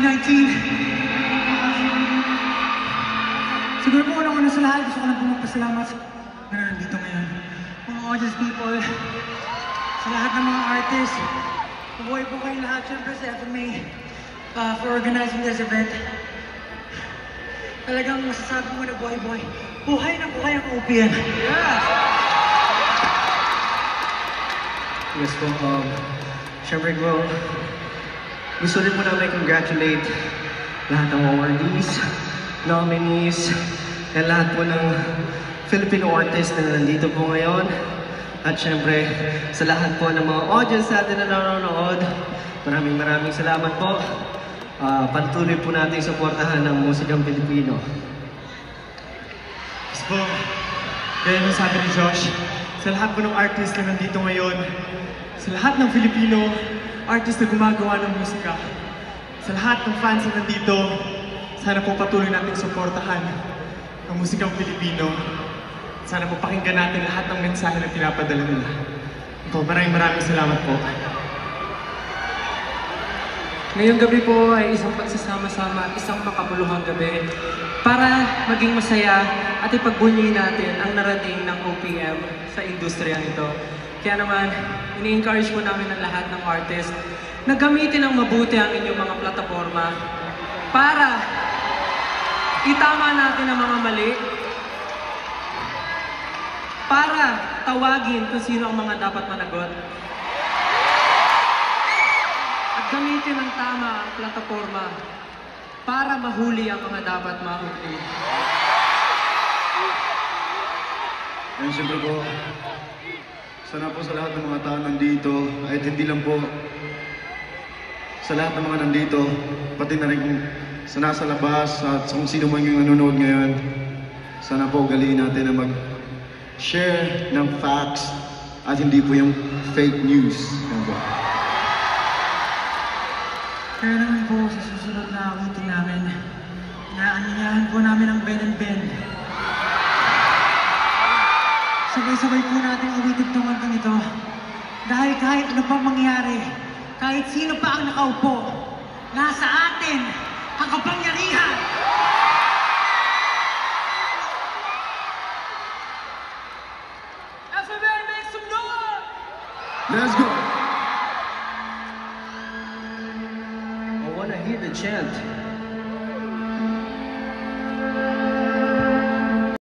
2019. Siguro po unang-una sa lahat, gusto ko lang po magpasalamat na nandito ngayon. Mga audience people, sa lahat ng mga artists, mabuhay po kayo lahat, syempre sa FMA, for organizing this event. Talagang masasabi mo na buhay-buhay. Buhay na buhay ang OPM. Yes po, syempre gusto rin po namin congratulate lahat ng awardees, nominees, at lahat po ng Filipino artists na nandito po ngayon. At syempre, sa lahat po ng mga audience natin na nanonood, maraming salamat po. Patuloy po natin suportahan ng musikang Pilipino. Yes po, gaya ng sabi ni Josh, sa lahat po ng artist na nandito ngayon, sa lahat ng Filipino artist na gumagawa ng musika, sa lahat ng fans na nandito, sana po patuloy natin suportahan ang musikang Pilipino. Sana po pakinggan natin lahat ng mensahe na pinapadala nila. Po, maraming salamat po. Ngayong gabi po ay isang pagsasama-sama at isang makabuluhang gabi para maging masaya at ipagbunyi natin ang narating ng OPM sa industriya ito. Kaya naman, ini-encourage po namin ang lahat ng artist na gamitin ng mabuti ang inyong mga plataforma para itama natin ang mga mali, para tawagin kung sino ang mga dapat managot. At gamitin ng tama ang plataforma para mahuli ang mga dapat mahuli. And siyempre po, sana po sa lahat ng mga tao nandito, ay hindi lang po sa lahat ng mga nandito, pati na rin kung sa nasa labas at kung sino man yung nanonood ngayon, sana po ugaliin natin na mag-share ng facts at hindi po yung fake news. Kaya naman po, sa susunod na awitin namin, inaanyayahan po namin ang Ben and Ben. Sabay-sabay po natin awitin itong kantang ito. Dahil kahit ano pa mangyari, kahit sino pa ang nakaupo, nasa atin ang kapangyarihan! FMA, make some noise! Let's go! I wanna hear the chant.